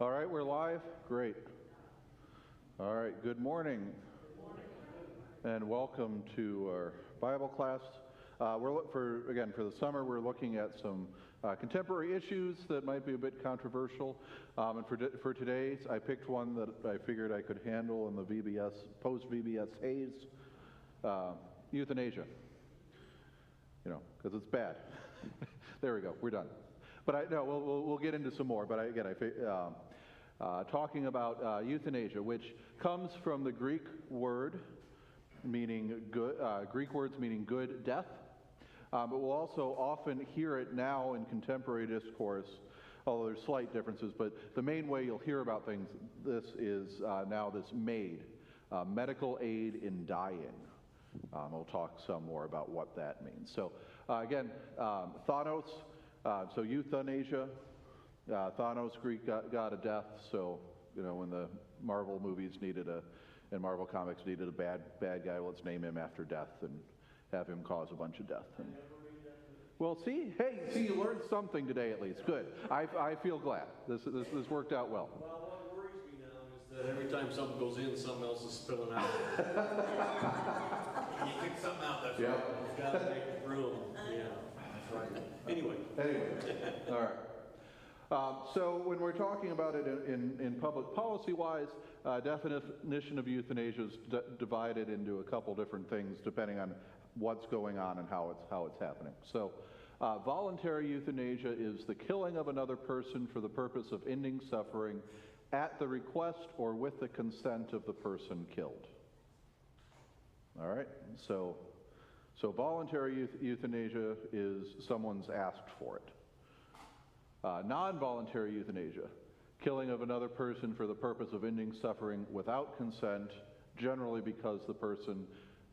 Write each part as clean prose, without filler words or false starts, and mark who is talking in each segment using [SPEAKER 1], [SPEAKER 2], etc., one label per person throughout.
[SPEAKER 1] All right, we're live? Great. All right, good morning. And welcome to our Bible class. For the summer, we're looking at some contemporary issues that might be a bit controversial. And for today's, I picked one that I figured I could handle in the VBS, post-VBS haze, euthanasia. You know, because it's bad. There we go, we're done. But we'll get into some more. But talking about euthanasia, which comes from the Greek word meaning good. Greek words meaning good death. But we'll also often hear it now in contemporary discourse, although there's slight differences. But the main way you'll hear about things, this is now this MAID, medical aid in dying. We'll talk some more about what that means. So Thanos. So euthanasia, Thanos, Greek god of death. So, you know, when the Marvel movies and Marvel Comics needed a bad guy, let's name him after death and have him cause a bunch of death. Well, see, you learned something today at least. Good. I feel glad. This worked out well.
[SPEAKER 2] Well, what worries me now is that every time something goes in, something else is spilling out. You pick something out, that's right. You've got to make room. Yeah, that's right. Anyway.
[SPEAKER 1] All right. So when we're talking about it in public policy-wise, definition of euthanasia is divided into a couple different things depending on what's going on and how it's happening. So voluntary euthanasia is the killing of another person for the purpose of ending suffering at the request or with the consent of the person killed. All right? So voluntary euthanasia is someone's asked for it. Non-voluntary euthanasia, killing of another person for the purpose of ending suffering without consent, generally because the person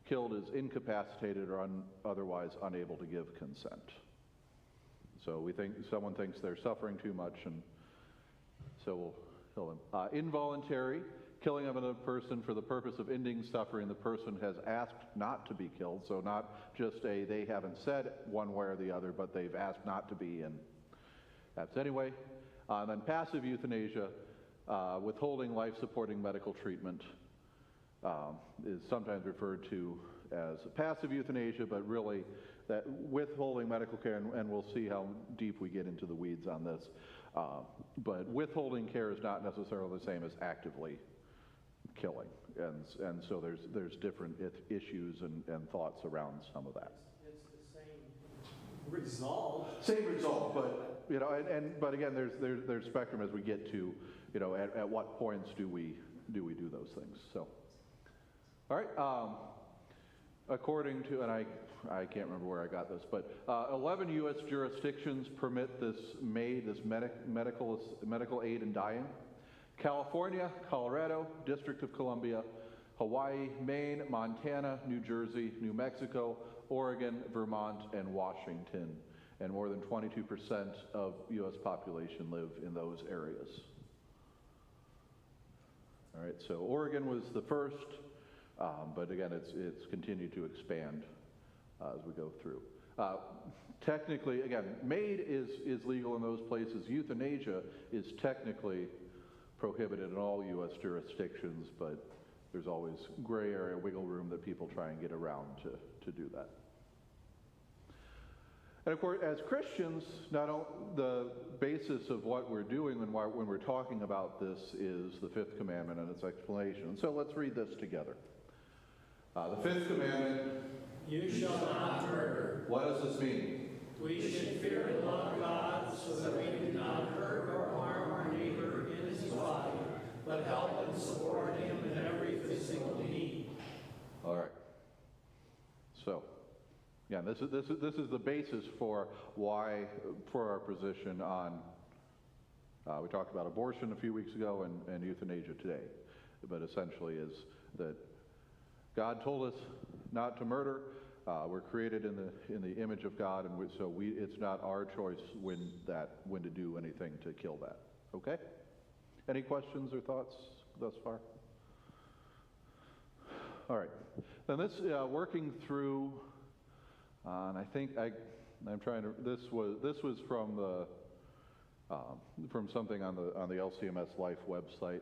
[SPEAKER 1] killed is incapacitated or otherwise unable to give consent. So someone thinks they're suffering too much, and so we'll kill them. Involuntary, killing of another person for the purpose of ending suffering. The person has asked not to be killed, so not just they haven't said one way or the other, but they've asked not to be, and that's anyway. And then passive euthanasia, withholding life-supporting medical treatment, is sometimes referred to as passive euthanasia, but really that withholding medical care, and we'll see how deep we get into the weeds on this. But withholding care is not necessarily the same as actively killing, and so there's different issues and thoughts around some of that.
[SPEAKER 2] It's the same result.
[SPEAKER 1] Same result, but you know, but again, there's spectrum as we get to, you know, at what points do we do those things. So, all right. According to, and I can't remember where I got this, but 11 U.S. jurisdictions permit this MAID, this medical aid in dying. California, Colorado, District of Columbia, Hawaii, Maine, Montana, New Jersey, New Mexico, Oregon, Vermont, and Washington. And more than 22% of U.S. population live in those areas. All right, so Oregon was the first, but again, it's continued to expand as we go through. Technically, again, MAID is legal in those places. Euthanasia is technically prohibited in all U.S. jurisdictions, but there's always gray area, wiggle room that people try and get around to do that. And of course, as Christians, not only the basis of what we're doing when we're talking about this is the fifth commandment and its explanation. So let's read this together. The fifth commandment:
[SPEAKER 3] You shall not murder.
[SPEAKER 1] What does this mean?
[SPEAKER 3] We should fear and love God so that we do not hurt or harm our neighbor in his body, but help and support him in every physical need.
[SPEAKER 1] All right. So, yeah, this is the basis for our position on. We talked about abortion a few weeks ago and euthanasia today, but essentially is that God told us not to murder. We're created in the image of God, and it's not our choice when to do anything to kill that. Okay? Any questions or thoughts thus far? All right. Then this working through, and I think I'm trying to. This was from from something on the LCMS Life website.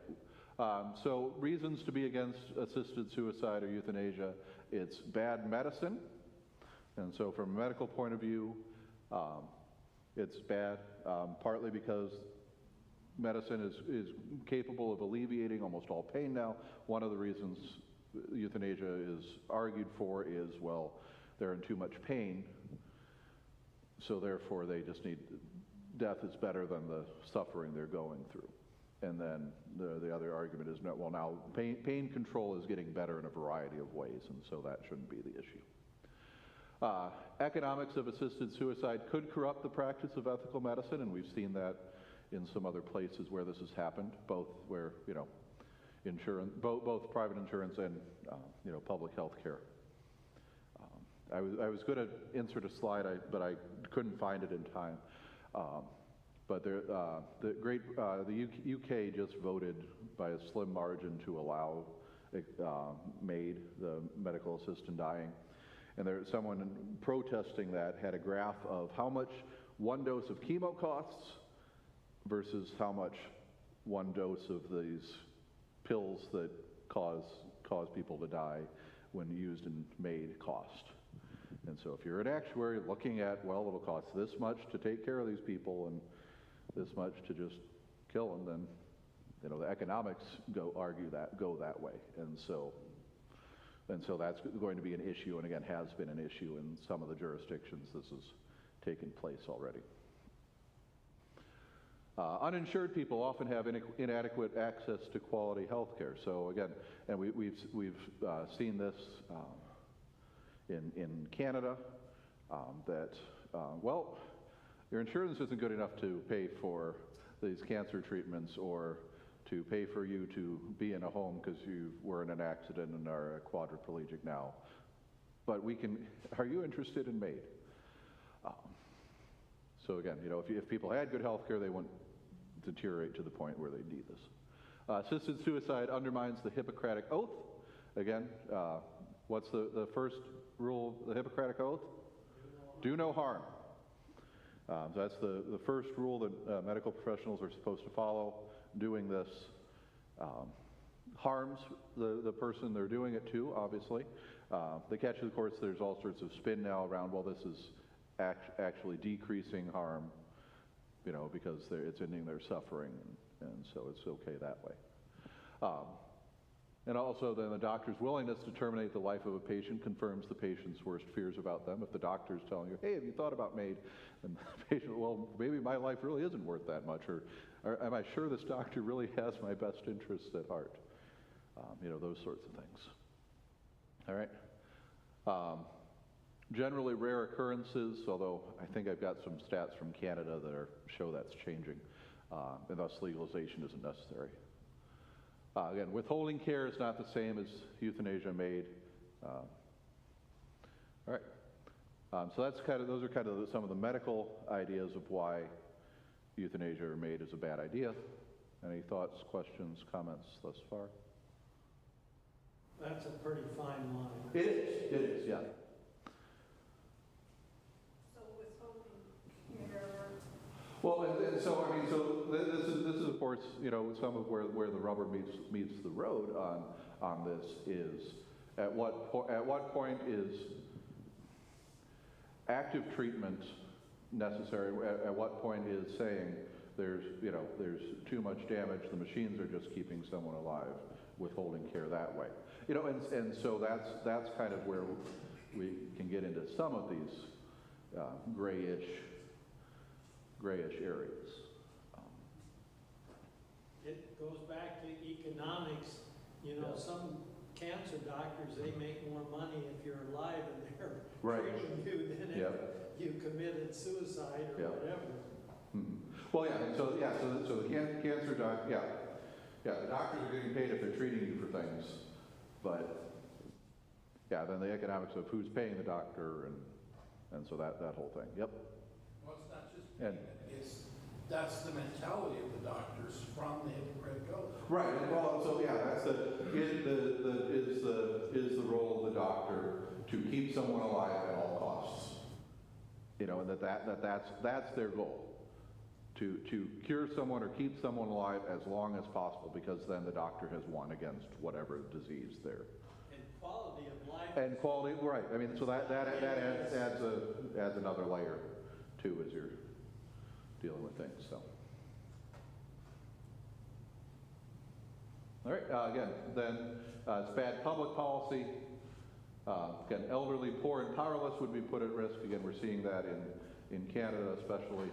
[SPEAKER 1] So reasons to be against assisted suicide or euthanasia: it's bad medicine, and so from a medical point of view, it's bad, partly because medicine is capable of alleviating almost all pain now. One of the reasons euthanasia is argued for is, well, they're in too much pain, so therefore they just need, death is better than the suffering they're going through. And then the other argument is, no, well, now pain control is getting better in a variety of ways, and so that shouldn't be the issue. Economics of assisted suicide could corrupt the practice of ethical medicine, and we've seen that in some other places where this has happened, both where, insurance, both private insurance and, public health care. I was going to insert a slide, but I couldn't find it in time. But the UK just voted by a slim margin to allow MAID, the medical assistant dying. And there's someone protesting that had a graph of how much one dose of chemo costs versus how much one dose of these pills that cause people to die when used in MAID cost. And so if you're an actuary looking at, well, it'll cost this much to take care of these people and this much to just kill them, then the economics go that way. And so that's going to be an issue, and again has been an issue in some of the jurisdictions this has taken place already. Uninsured people often have inadequate access to quality health care. So again, and we've seen this in Canada, that, well, your insurance isn't good enough to pay for these cancer treatments or to pay for you to be in a home because you were in an accident and are quadriplegic now. But are you interested in MAID? So again, if people had good health care, they wouldn't deteriorate to the point where they need this. Assisted suicide undermines the Hippocratic Oath. Again, what's the first rule of the Hippocratic Oath? Do no harm. So that's the first rule that medical professionals are supposed to follow. Doing this harms the person they're doing it to, obviously. The catch, of course, there's all sorts of spin now around, well, this is actually decreasing harm, because it's ending their suffering, and so it's okay that way. And also then the doctor's willingness to terminate the life of a patient confirms the patient's worst fears about them. If the doctor's telling you, hey, have you thought about MAID? And the patient, well, maybe my life really isn't worth that much, or am I sure this doctor really has my best interests at heart? Those sorts of things. All right. Generally rare occurrences, although I think I've got some stats from Canada that show that's changing, and thus legalization isn't necessary. Again, withholding care is not the same as euthanasia MAID. All right. So those are kind of some of the medical ideas of why euthanasia or MAID is a bad idea. Any thoughts, questions, comments thus far?
[SPEAKER 3] That's a pretty fine line.
[SPEAKER 1] It is, yeah.
[SPEAKER 4] So withholding care.
[SPEAKER 1] Well, and so this is of course, some of where the rubber meets the road on this is at what point is active treatment necessary? At what point is saying there's too much damage, the machines are just keeping someone alive, withholding care that way. And so that's kind of where we can get into some of these grayish areas.
[SPEAKER 3] It goes back to economics. Some cancer doctors, they make more money if you're alive and they're treating you than if you committed suicide or whatever.
[SPEAKER 1] Mm-hmm. Well, so the cancer doc, the doctors are getting paid if they're treating you for things, but then the economics of who's paying the doctor and so that whole thing. Yep.
[SPEAKER 5] Well, it's not just payment, that's the mentality of the doctors from the Hippocratic Oath. Right.
[SPEAKER 1] And well, so that's is the role of the doctor to keep someone alive at all costs. And that's their goal, to cure someone or keep someone alive as long as possible, because then the doctor has won against whatever disease there.
[SPEAKER 3] And quality of life.
[SPEAKER 1] And quality, right, I mean, so that adds another layer too as you're dealing with things, so. All right, again, then it's bad public policy. Again, elderly, poor, and powerless would be put at risk. Again, we're seeing that in Canada especially.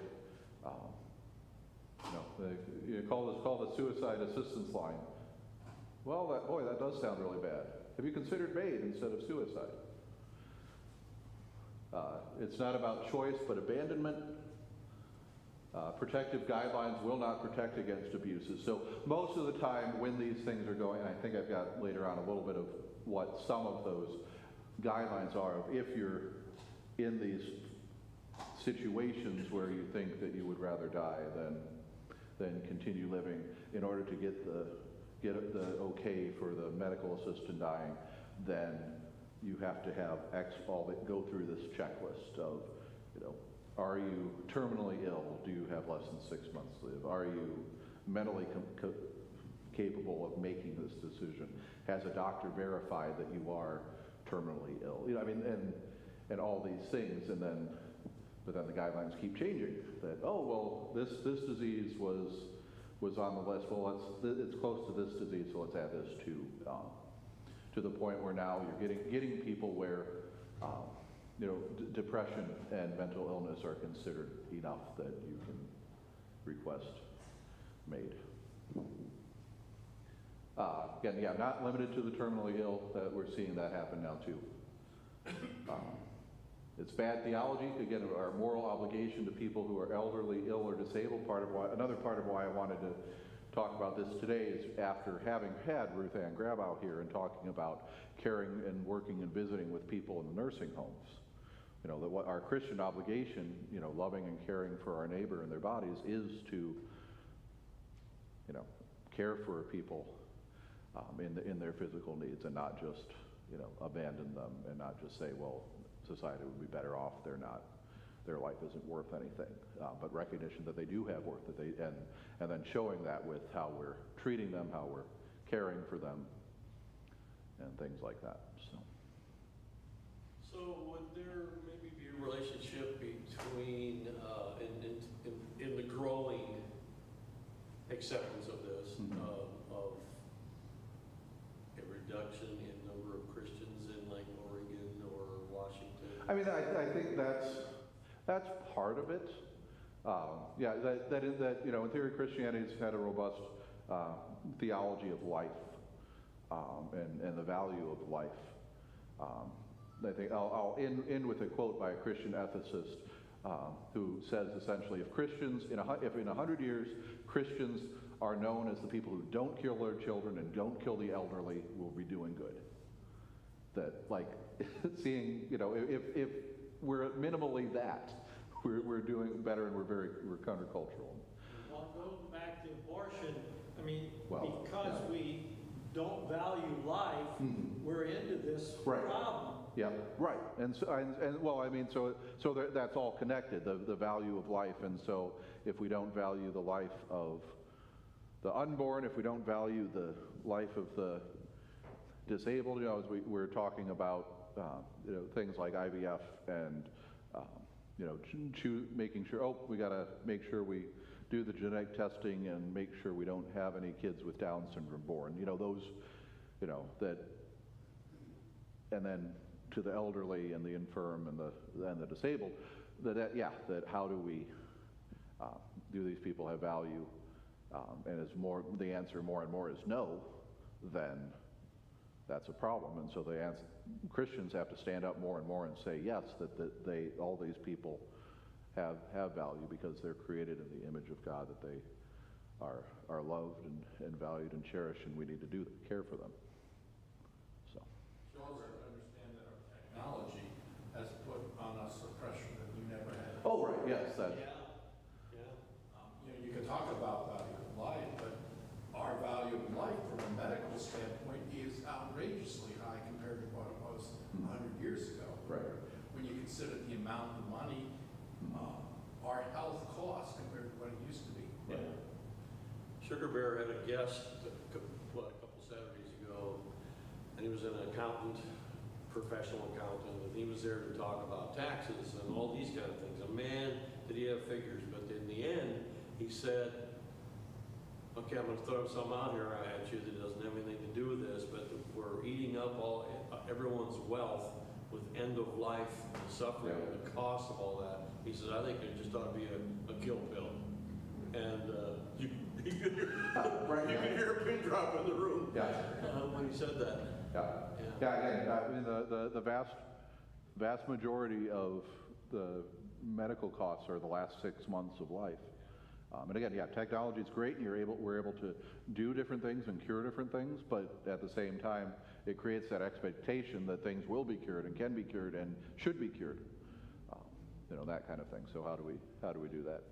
[SPEAKER 1] You call the suicide assistance line. Well, that does sound really bad. Have you considered MAID instead of suicide? It's not about choice, but abandonment. Protective guidelines will not protect against abuses. So most of the time when these things are going, and I think I've got later on a little bit of what some of those guidelines are, if you're in these situations where you think that you would rather die than continue living, in order to get the okay for the medical assistant dying, then you have to have go through this checklist of, are you terminally ill? Do you have less than 6 months to live? Are you mentally capable of making this decision? Has a doctor verified that you are terminally ill? And all these things, but then the guidelines keep changing. That, this disease was on the list. Well, it's close to this disease, so let's add this to the point where now you're getting people where depression and mental illness are considered enough that you can request MAID. Again, not limited to the terminally ill. We're seeing that happen now too. It's bad theology. Again, our moral obligation to people who are elderly, ill, or disabled. Another part of why I wanted to talk about this today is after having had Ruth Ann Grabow here and talking about caring and working and visiting with people in the nursing homes. That what our Christian obligation, loving and caring for our neighbor and their bodies, is to, care for people in their physical needs, and not just, abandon them, and not just say, well, society would be better off. Their life isn't worth anything. But recognition that they do have worth, and then showing that with how we're treating them, how we're caring for them, and things like that.
[SPEAKER 2] So would there maybe be a relationship between, in the growing acceptance of this, of a reduction in number of Christians in like Oregon or Washington?
[SPEAKER 1] I think that's part of it. In theory, Christianity has had a robust theology of life and the value of life. I think I'll end with a quote by a Christian ethicist who says essentially, if in 100 years Christians are known as the people who don't kill their children and don't kill the elderly, we'll be doing good. That, seeing, if we're minimally that, we're doing better, and we're countercultural.
[SPEAKER 3] Well, going back to abortion, because we don't value life, we're into this problem.
[SPEAKER 1] Yeah, right. So that's all connected, the value of life. And so if we don't value the life of the unborn, if we don't value the life of the disabled, as we're talking about, things like IVF and, making sure, we got to make sure we do the genetic testing and make sure we don't have any kids with Down syndrome born. And then to the elderly and the infirm and the disabled, that how do we, do these people have value? And the answer more and more is no, then that's a problem. And so Christians have to stand up more and more and say yes, that all these people have value, because they're created in the image of God, that they are loved and valued and cherished, and we need to care for them. So.
[SPEAKER 5] You also have to understand that our technology has put on us a pressure that we never had.
[SPEAKER 1] Oh, right, yes, that.
[SPEAKER 3] Yeah.
[SPEAKER 5] You can talk about value of life, but our value of life from a medical standpoint is outrageously high compared to what it was 100 years ago.
[SPEAKER 1] Right.
[SPEAKER 5] When you consider the amount of money our health costs compared to what it used to
[SPEAKER 2] Liquor Bear had a guest, a couple Saturdays ago, and he was an accountant, professional accountant, and he was there to talk about taxes and all these kind of things. And man, did he have figures, but in the end, he said, okay, I'm going to throw some out here at you that doesn't have anything to do with this, but we're eating up everyone's wealth with end-of-life suffering and the cost of all that. He says, I think there just ought to be a kill pill. And you could hear, you could hear a pin drop in the room when he said that.
[SPEAKER 1] Again, I mean, the vast majority of the medical costs are the last 6 months of life. And again, technology is great, and we're able to do different things and cure different things, but at the same time, it creates that expectation that things will be cured and can be cured and should be cured. That kind of thing. So how do we do that?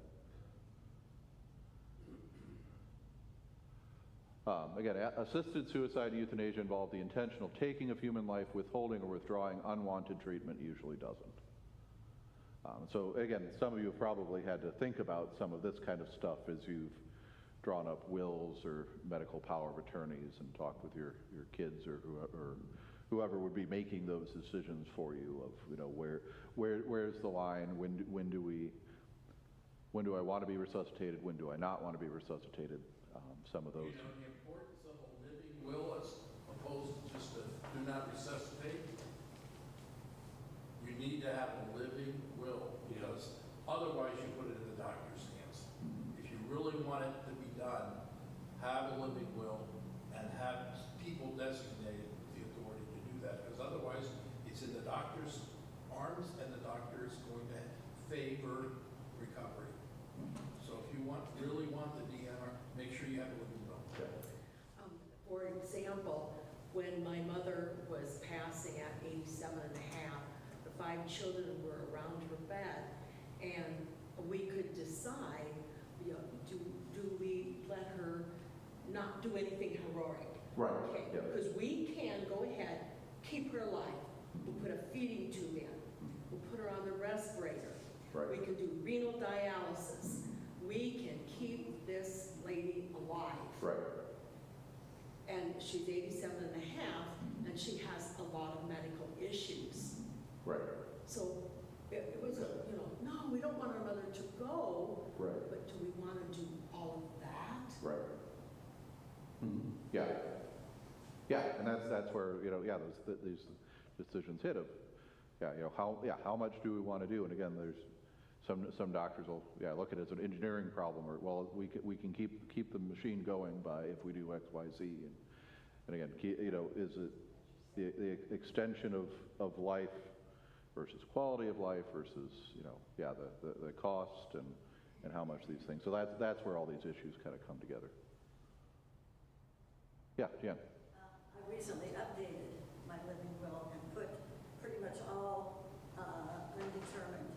[SPEAKER 1] Again, assisted suicide and euthanasia involve the intentional taking of human life, withholding or withdrawing unwanted treatment usually doesn't. So again, some of you have probably had to think about some of this kind of stuff as you've drawn up wills or medical power of attorneys and talked with your kids or whoever would be making those decisions for you of where's the line, when do I want to be resuscitated, when do I not want to be resuscitated, some of those.
[SPEAKER 5] You know the importance of a living will as opposed to just a do not resuscitate? You need to have a living will, because otherwise you put it in the doctor's hands. If you really want it to be done, have a living will and have people designated with the authority to do that, because otherwise it's in the doctor's arms and the doctor is going to favor recovery. So if you really want the DNR, make sure you have a living will.
[SPEAKER 6] For example, when my mother was passing at 87 and a half, the 5 children were around her bed, and we could decide, do we let her not do anything heroic?
[SPEAKER 1] Right.
[SPEAKER 6] Okay. Because we can go ahead, keep her alive. We'll put a feeding tube in. We'll put her on the respirator.
[SPEAKER 1] Right.
[SPEAKER 6] We can do renal dialysis. We can keep this lady alive.
[SPEAKER 1] Right.
[SPEAKER 6] And she's 87 and a half, and she has a lot of medical issues.
[SPEAKER 1] Right.
[SPEAKER 6] So it was no, we don't want our mother to go,
[SPEAKER 1] Right.
[SPEAKER 6] but do we want to do all of that?
[SPEAKER 1] Right. Mm-hmm. And that's where these decisions hit of how much do we want to do, and again there's some doctors will look at it as an engineering problem, or well we can keep the machine going by if we do X, Y, Z, and again is it the extension of life versus quality of life versus the cost and how much these things, so that's where all these issues kind of come together. Jan.
[SPEAKER 7] I recently updated my living will and put pretty much all undetermined.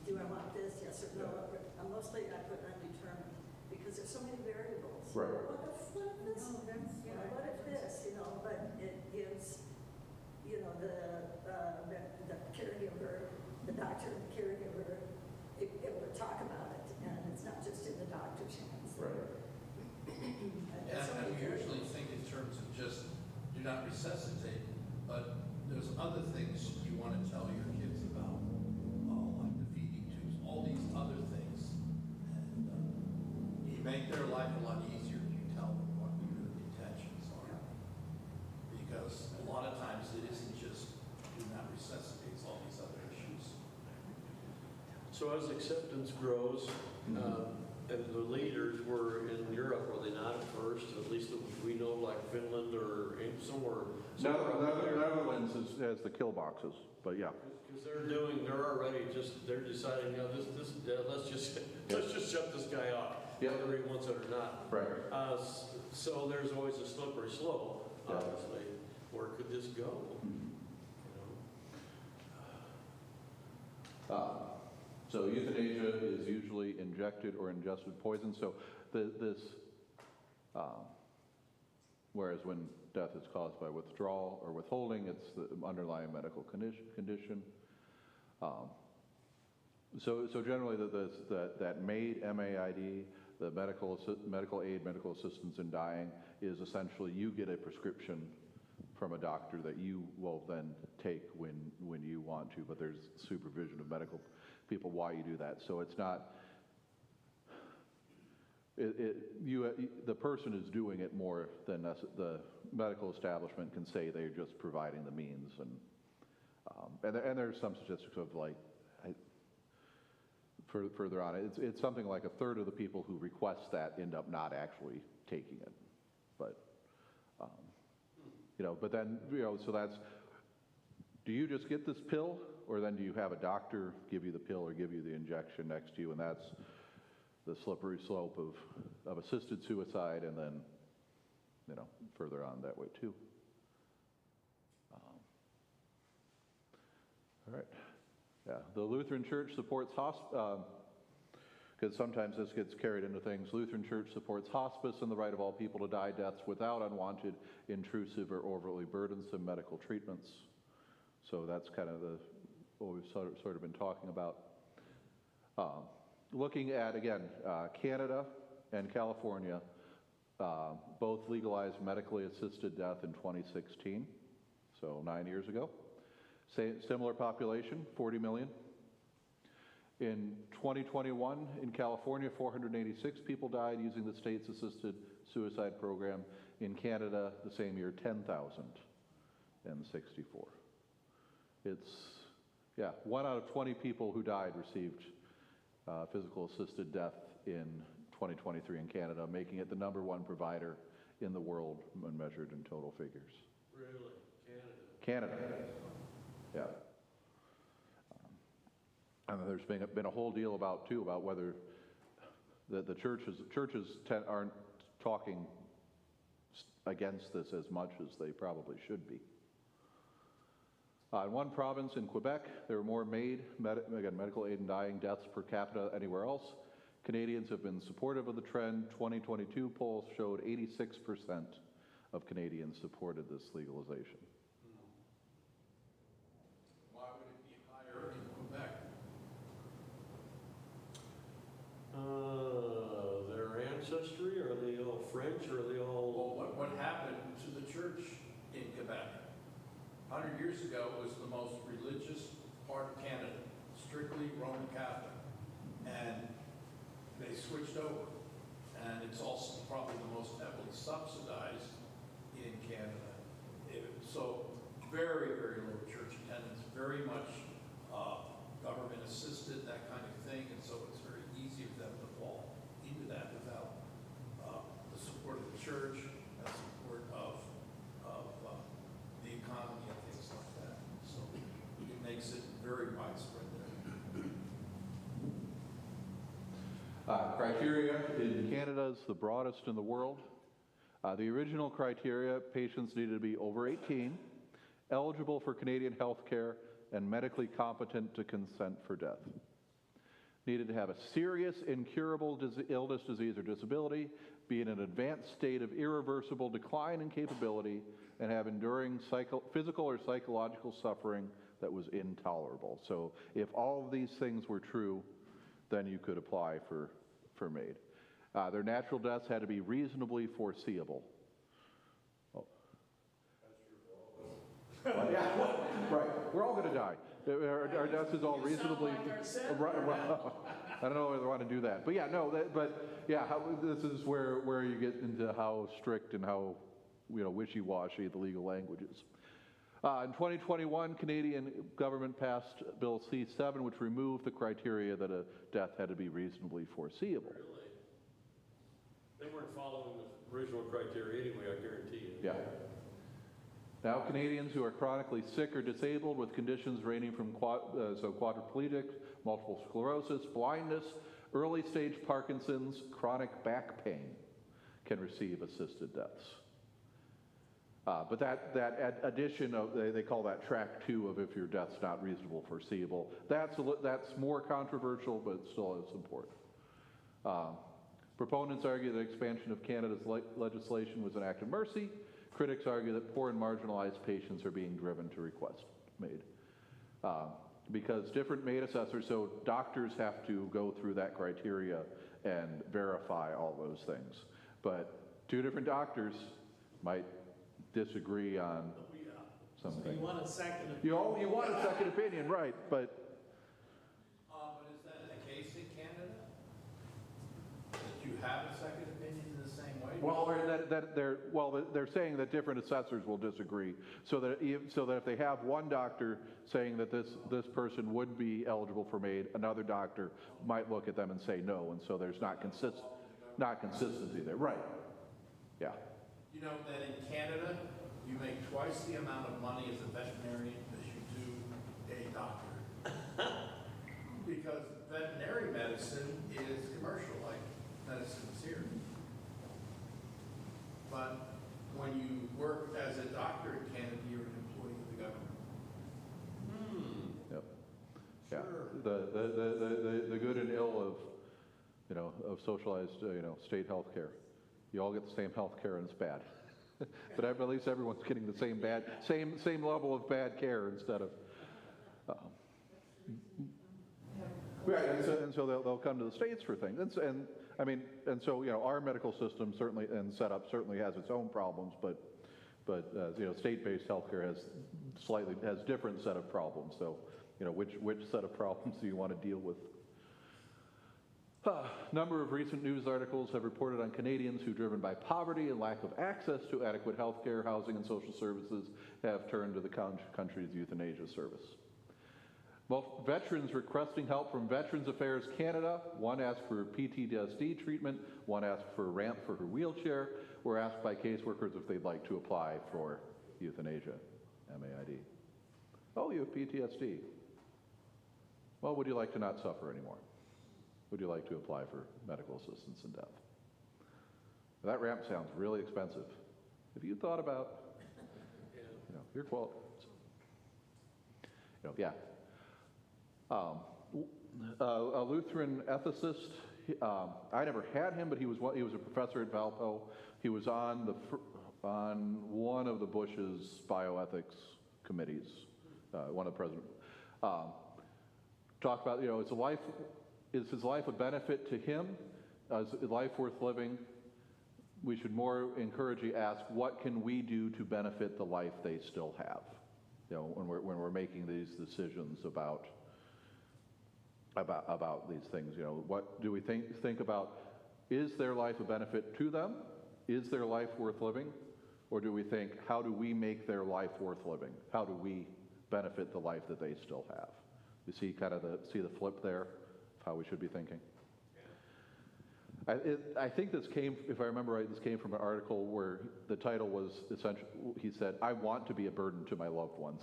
[SPEAKER 7] Do I want this? Yes or no? Mostly I put undetermined because there's so many variables.
[SPEAKER 1] Right.
[SPEAKER 7] What if this? What if this? But it gives, the caregiver, the doctor, and the caregiver, able to talk about it, and it's not just in the doctor's hands.
[SPEAKER 1] Right.
[SPEAKER 5] And we usually think in terms of just do not resuscitate, but there's other things you want to tell your kids about, like the feeding tubes, all these other things. And you make their life a lot easier if you tell them what your intentions are. Because a lot of times it isn't just do not resuscitate, it's all these other issues.
[SPEAKER 2] So as acceptance grows, and the leaders were in Europe, were they not at first? At least we know, like Finland or somewhere.
[SPEAKER 1] Netherlands has the kill boxes, but yeah.
[SPEAKER 2] Because they're deciding, let's just shut this guy off, whether he wants it or not.
[SPEAKER 1] Right.
[SPEAKER 2] So there's always a slippery slope, obviously. Where could this go?
[SPEAKER 1] So euthanasia is usually injected or ingested poison. So whereas when death is caused by withdrawal or withholding, it's the underlying medical condition. So generally that MAID, M-A-I-D, The medical aid, medical assistance in dying is essentially you get a prescription from a doctor that you will then take when you want to, but there's supervision of medical people while you do that. So it's not, the person is doing it more than the medical establishment can say they're just providing the means. And there's some statistics of like, further on, it's something like a third of the people who request that end up not actually taking it. But, but then, so that's, do you just get this pill, or then do you have a doctor give you the pill or give you the injection next to you? And that's the slippery slope of assisted suicide, and then, further on that way too. All right. Yeah, the Lutheran Church supports because sometimes this gets carried into things. Lutheran Church supports hospice and the right of all people to die deaths without unwanted, intrusive, or overly burdensome medical treatments. So that's kind of what we've sort of been talking about. Looking at, again, Canada and California, both legalized medically assisted death in 2016, so 9 years ago. Similar population, 40 million. In 2021, in California, 486 people died using the state's assisted suicide program. In Canada, the same year, 10,064. It's, 1 out of 20 people who died received physical assisted death in 2023 in Canada, making it the #1 provider in the world when measured in total figures.
[SPEAKER 2] Really? Canada?
[SPEAKER 1] Canada. Yeah. And there's been a whole deal about whether the churches aren't talking against this as much as they probably should be. In one province in Quebec, there were more medical aid in dying deaths per capita anywhere else. Canadians have been supportive of the trend. 2022 polls showed 86% of Canadians supported this legalization.
[SPEAKER 2] Their ancestry? Are they all French? Or are they all?
[SPEAKER 5] Well, what happened to the church in Quebec 100 years ago was the most religious part of Canada, strictly Roman Catholic, and they switched over, and it's also probably the most heavily subsidized in Canada. So very, very low church attendance, very much government assisted, that kind of thing, and so it's very easy for them to fall into that without the support of the church, the support of the economy and things like that. So it makes it very widespread there.
[SPEAKER 1] Criteria in Canada is the broadest in the world. The original criteria, patients needed to be over 18, eligible for Canadian health care, and medically competent to consent for death. Needed to have a serious, incurable illness, disease, or disability, be in an advanced state of irreversible decline in capability, and have enduring physical or psychological suffering that was intolerable. So if all of these things were true, then you could apply for MAID. Their natural deaths had to be reasonably foreseeable. Well, yeah, right. We're all going to die. Our death is all reasonably. Right. I don't know whether I want to do that, but yeah, no. This is where you get into how strict and how wishy-washy the legal language is. In 2021, Canadian government passed Bill C-7, which removed the criteria that a death had to be reasonably foreseeable.
[SPEAKER 2] Really? They weren't following the original criteria anyway, I guarantee you.
[SPEAKER 1] Yeah. Now, Canadians who are chronically sick or disabled with conditions ranging from quadriplegic, multiple sclerosis, blindness, early stage Parkinson's, chronic back pain can receive assisted deaths. But that addition of, they call that track 2 of if your death's not reasonable foreseeable, that's more controversial, but still is important. Proponents argue that expansion of Canada's legislation was an act of mercy. Critics argue that poor and marginalized patients are being driven to request MAID. Because different MAID assessors, so doctors have to go through that criteria and verify all those things. But two different doctors might disagree on
[SPEAKER 3] So
[SPEAKER 1] something.
[SPEAKER 3] you want a second opinion?
[SPEAKER 1] You want a second opinion, right, but
[SPEAKER 5] But is that the case in Canada? That you have a second opinion in the same way?
[SPEAKER 1] they're saying that different assessors will disagree. So that if they have one doctor saying that this person would be eligible for MAID, another doctor might look at them and say no, and so there's not consistency there. Right. Yeah.
[SPEAKER 5] You know that in Canada, you make twice the amount of money as a veterinarian as you do a doctor. Because veterinary medicine is commercial, like medicine is here. But when you work as a doctor in Canada, you're an employee of the government.
[SPEAKER 1] Yep. Yeah. The good and ill of socialized state health care. You all get the same health care and it's bad. But at least everyone's getting the same level of bad care instead of. Right, and so they'll come to the states for things, and so our medical system certainly and setup certainly has its own problems, but state-based healthcare has different set of problems. So which set of problems do you want to deal with? Number of recent news articles have reported on Canadians who, driven by poverty and lack of access to adequate health care, housing, and social services, have turned to the country's euthanasia service. Both veterans requesting help from Veterans Affairs Canada, one asked for PTSD treatment, one asked for a ramp for her wheelchair, were asked by caseworkers if they'd like to apply for euthanasia, MAID. Oh, you have PTSD. Well, would you like to not suffer anymore? Would you like to apply for medical assistance in death? That ramp sounds really expensive. Have you thought about, your quality? Yeah. A Lutheran ethicist. I never had him, but he was a professor at Valpo. He was on one of the Bush's bioethics committees. One of the president. Talk about is his life a benefit to him? Is life worth living? We should more encourage you ask, what can we do to benefit the life they still have? When we're making these decisions about these things, what do we think about? Is their life a benefit to them? Is their life worth living? Or do we think, how do we make their life worth living? How do we benefit the life that they still have? You see see the flip there of how we should be thinking? I think this came, if I remember right, this came from an article where the title was essentially, he said, I want to be a burden to my loved ones.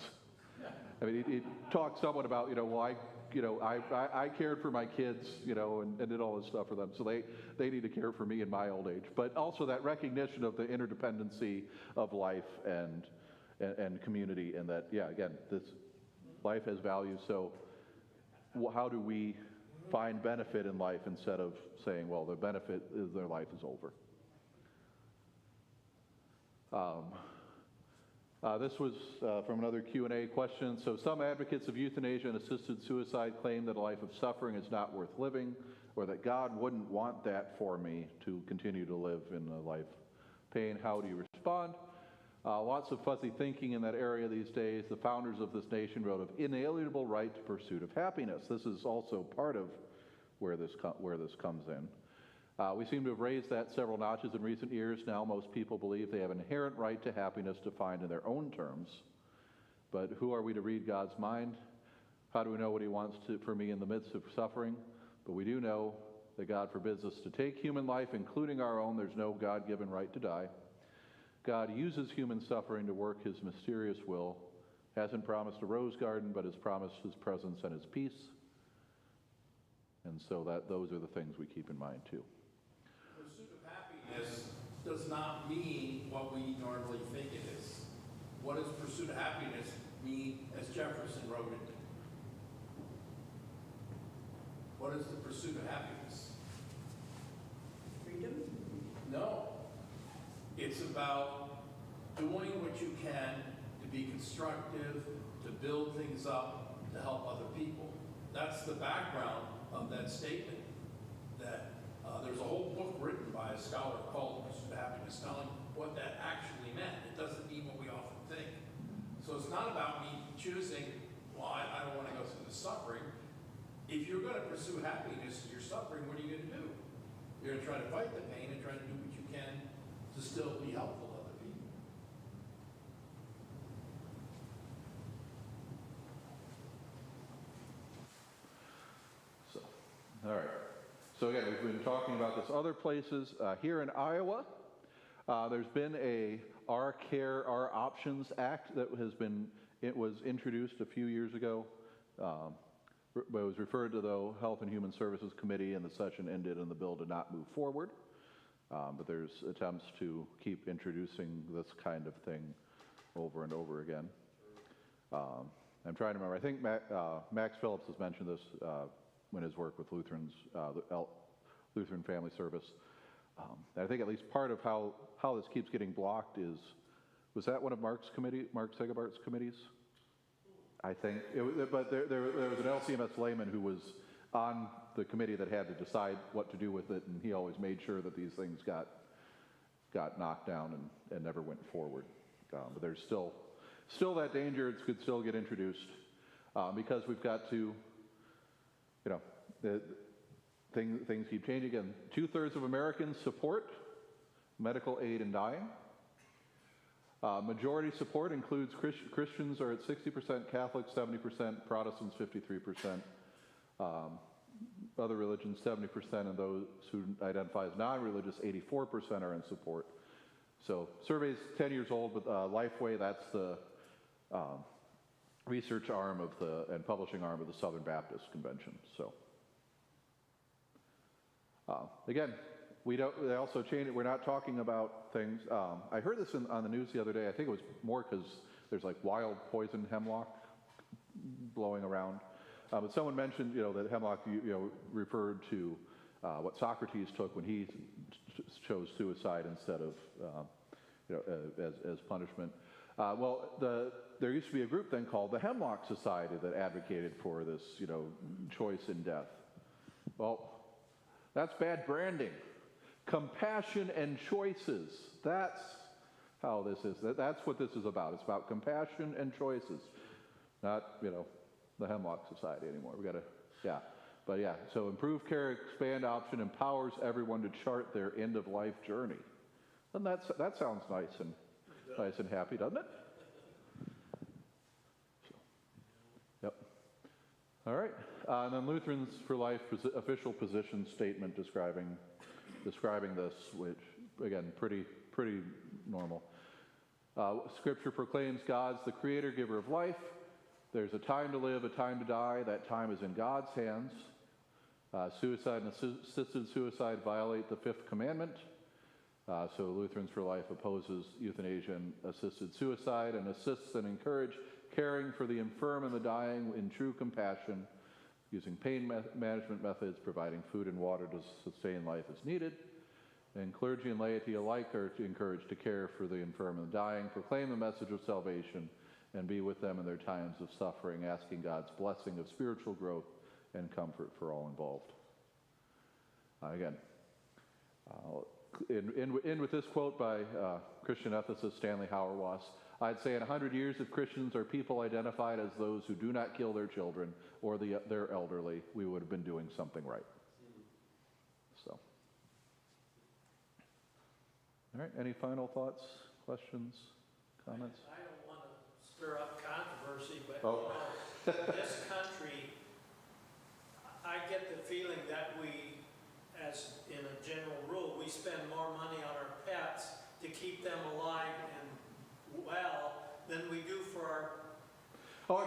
[SPEAKER 1] I mean, he talked somewhat about, I cared for my kids, and did all this stuff for them, so they need to care for me in my old age. But also that recognition of the interdependency of life and community, and that, again, this life has value, so how do we find benefit in life instead of saying, well, the benefit is their life is over. This was from another Q&A question. So some advocates of euthanasia and assisted suicide claim that a life of suffering is not worth living, or that God wouldn't want that for me to continue to live in a life of pain. How do you respond? Lots of fuzzy thinking in that area these days. The founders of this nation wrote of inalienable right to pursuit of happiness. This is also part of where this comes in. We seem to have raised that several notches in recent years. Now most people believe they have an inherent right to happiness defined in their own terms. But who are we to read God's mind? How do we know what he wants for me in the midst of suffering? But we do know that God forbids us to take human life, including our own. There's no God-given right to die. God uses human suffering to work his mysterious will. Hasn't promised a rose garden, but has promised his presence and his peace. And so those are the things we keep in mind too.
[SPEAKER 5] Pursuit of happiness does not mean what we normally think it is. What does pursuit of happiness mean as Jefferson wrote it? What is the pursuit of happiness?
[SPEAKER 6] Freedom?
[SPEAKER 5] No. It's about doing what you can to be constructive, to build things up, to help other people. That's the background of that statement, that There's a whole book written by a scholar called Pursuit of Happiness telling what that actually meant. It doesn't mean what we often think. So it's not about me choosing, well, I don't want to go through the suffering. If you're going to pursue happiness and you're suffering, what are you going to do? You're going to try to fight the pain and try to do what you can to still be helpful to other people.
[SPEAKER 1] So, all right. So again, we've been talking about this other places. Here in Iowa, there's been a Our Care, Our Options Act that it was introduced a few years ago. It was referred to the Health and Human Services Committee, and the session ended and the bill did not move forward. But there's attempts to keep introducing this kind of thing over and over again. I'm trying to remember. I think Max Phillips has mentioned this in his work with Lutheran Family Service. I think at least part of how this keeps getting blocked was that one of Mark Segebart's committees? I think, but there was an LCMS layman who was on the committee that had to decide what to do with it, and he always made sure that these things got knocked down and never went forward. But there's still that danger it could still get introduced because we've got to, things keep changing. Again, 2/3 of Americans support medical aid in dying. Majority support includes Christians are at 60%, Catholics 70%, Protestants 53%, other religions 70%, and those who identify as non-religious 84% are in support. So survey's 10 years old, but Lifeway, that's the research arm and publishing arm of the Southern Baptist Convention. So again, they also changed it. We're not talking about things. I heard this on the news the other day. I think it was more because there's like wild poison hemlock blowing around. But someone mentioned, that hemlock, referred to what Socrates took when he chose suicide instead of, as punishment. There used to be a group then called the Hemlock Society that advocated for this, choice in death. Well, that's bad branding. Compassion and choices. That's how this is. That's what this is about. It's about compassion and choices, not, the Hemlock Society anymore. We got to, yeah. But yeah, so improve care, expand option, empowers everyone to chart their end-of-life journey. And that sounds nice and happy, doesn't it? So, yep. All right. And then Lutherans for Life official position statement describing this, which again, pretty normal. Scripture proclaims God's the creator, giver of life. There's a time to live, a time to die. That time is in God's hands. Suicide and assisted suicide violate the fifth commandment. So Lutherans for Life opposes euthanasia and assisted suicide and assists and encourages caring for the infirm and the dying in true compassion, using pain management methods, providing food and water to sustain life as needed. And clergy and laity alike are encouraged to care for the infirm and the dying, proclaim the message of salvation, and be with them in their times of suffering, asking God's blessing of spiritual growth and comfort for all involved. Again, end with this quote by Christian ethicist Stanley Hauerwas. I'd say in 100 years, if Christians are people identified as those who do not kill their children or their elderly, we would have been doing something right. So, all right, any final thoughts, questions, comments?
[SPEAKER 3] I don't want to stir up controversy, but this country, I get the feeling that we, as in a general rule, we spend more money on our pets to keep them alive and well than we do for our. When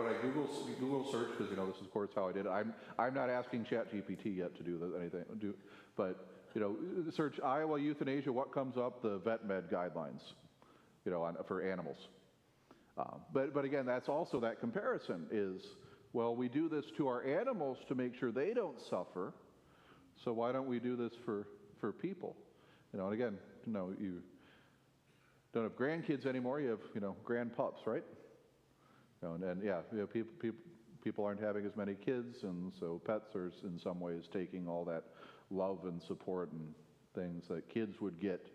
[SPEAKER 3] I Google search, because this is of course how I did it. I'm not asking ChatGPT yet to do anything. But search Iowa euthanasia. What comes up? The vet med guidelines. For animals. But again, that's also that comparison is, well, we do this to our animals to make sure they don't suffer. So why don't we do this for people? And again, you don't have grandkids anymore. You have, grandpups, right?
[SPEAKER 1] people aren't having as many kids, and so pets are in some ways taking all that love and support and things that kids would get.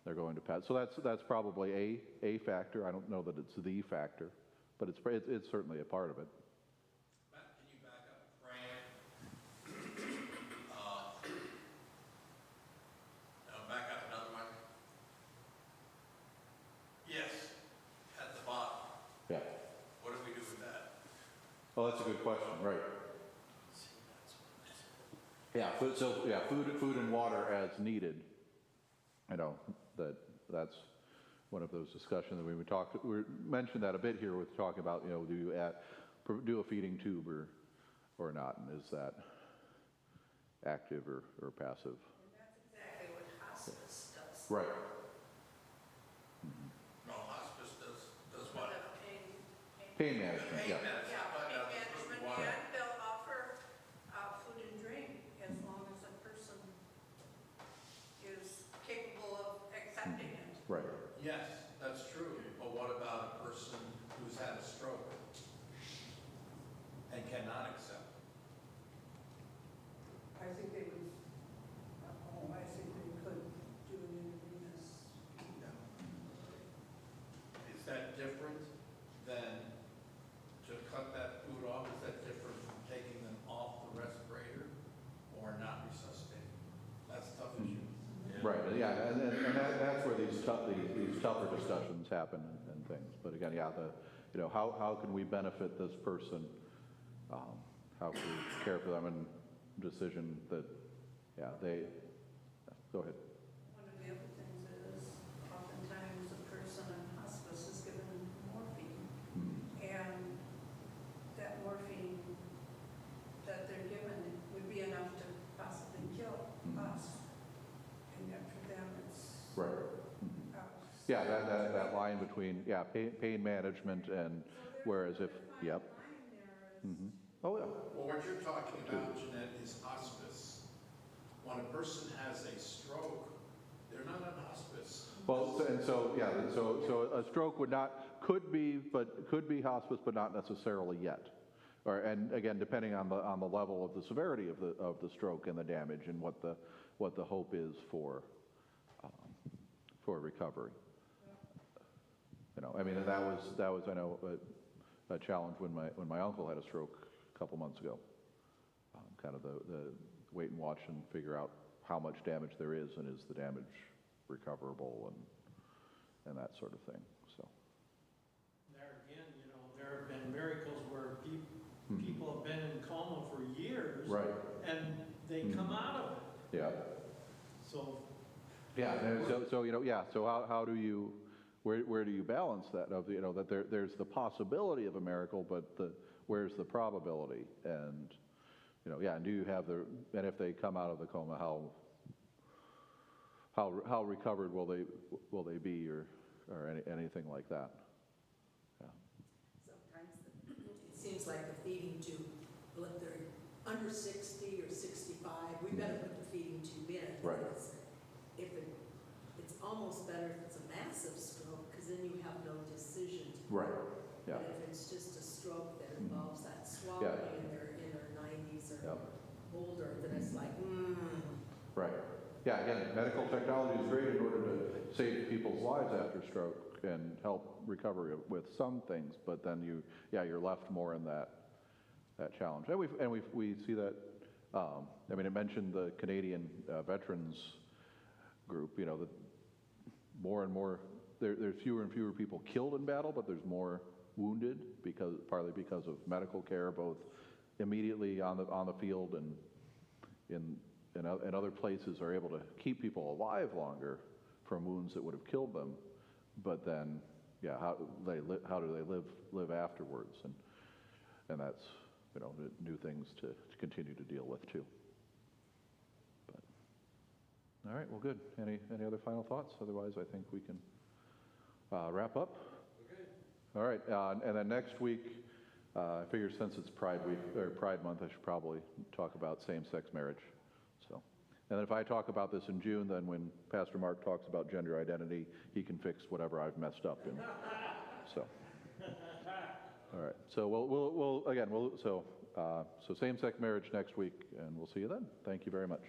[SPEAKER 1] They're going to pets. So that's probably a factor. I don't know that it's the factor, but it's certainly a part of it.
[SPEAKER 5] Matt, can you back up frame? Back up another one. Yes, at the bottom.
[SPEAKER 1] Yeah.
[SPEAKER 5] What do we do with that?
[SPEAKER 1] Oh, that's a good question. Right. Yeah. Food and water as needed. I know that's one of those discussions that we mentioned that a bit here with talking about, do you do a feeding tube or not, and is that active or passive?
[SPEAKER 4] And that's exactly what hospice does.
[SPEAKER 1] Right.
[SPEAKER 5] No, hospice does what?
[SPEAKER 1] Pain management.
[SPEAKER 5] Pain
[SPEAKER 1] Yeah.
[SPEAKER 5] medicine.
[SPEAKER 4] Yeah,
[SPEAKER 5] But,
[SPEAKER 4] pain
[SPEAKER 5] food
[SPEAKER 4] management,
[SPEAKER 5] and water.
[SPEAKER 4] and they'll offer food and drink as long as a person is capable of accepting it.
[SPEAKER 1] Right.
[SPEAKER 5] Yes, that's true, but what about a person who's had a stroke and cannot accept?
[SPEAKER 7] I think they would, I think they could do an intravenous.
[SPEAKER 5] Is that different than to cut that food off? Is that different from taking them off the respirator or not resuscitating? That's a tough issue.
[SPEAKER 1] Right. Yeah. And that's where these tougher discussions happen and things. But again, how can we benefit this person? How can we care for them and decision that, go ahead.
[SPEAKER 4] One of the other things is oftentimes a person in hospice is given morphine, and that morphine that they're given would be enough to possibly kill us. And yet for them, it's.
[SPEAKER 1] Right. Yeah, that line between, pain management and whereas if, yep. Oh, yeah.
[SPEAKER 5] Well, what you're talking about, Jeanette, is hospice. When a person has a stroke, they're not on hospice.
[SPEAKER 1] Well, so a stroke could be hospice, but not necessarily yet. And again, depending on the level of the severity of the stroke and the damage and what the hope is for recovery. And that was I know a challenge when my uncle had a stroke a couple months ago. Kind of the wait and watch and figure out how much damage there is and is the damage recoverable and that sort of thing. So
[SPEAKER 3] There again, there have been miracles where people have been in coma for years.
[SPEAKER 1] right.
[SPEAKER 3] And they come out of it.
[SPEAKER 1] Yeah.
[SPEAKER 3] So.
[SPEAKER 1] Yeah. So how do you where do you balance that of that there's the possibility of a miracle, but where's the probability? And and do you have and if they come out of the coma, how recovered will they be or anything like that? Yeah.
[SPEAKER 6] Sometimes it seems like the feeding tube, if they're under 60 or 65, we better put the feeding tube in.
[SPEAKER 1] Right.
[SPEAKER 6] It's almost better if it's a massive stroke, because then you have no decision to make.
[SPEAKER 1] Right. Yeah.
[SPEAKER 6] But if it's just a stroke that involves that swallowing and they're in their 90s or older, then it's like,
[SPEAKER 1] Right. Yeah, again, medical technology is great in order to save people's lives after stroke and help recover with some things, but then you're left more in that challenge. And we see that, it mentioned the Canadian veterans group, that more and more, there's fewer and fewer people killed in battle, but there's more wounded partly because of medical care, both immediately on the field and in other places are able to keep people alive longer from wounds that would have killed them. But then, how do they live afterwards? And that's new things to continue to deal with too. But all right, well, good. Any other final thoughts? Otherwise, I think we can wrap up.
[SPEAKER 2] Okay.
[SPEAKER 1] All right, and then next week, I figure since it's Pride Week or Pride Month, I should probably talk about same-sex marriage. So, and then if I talk about this in June, then when Pastor Mark talks about gender identity, he can fix whatever I've messed up in. So, All right, so so same-sex marriage next week, and we'll see you then. Thank you very much.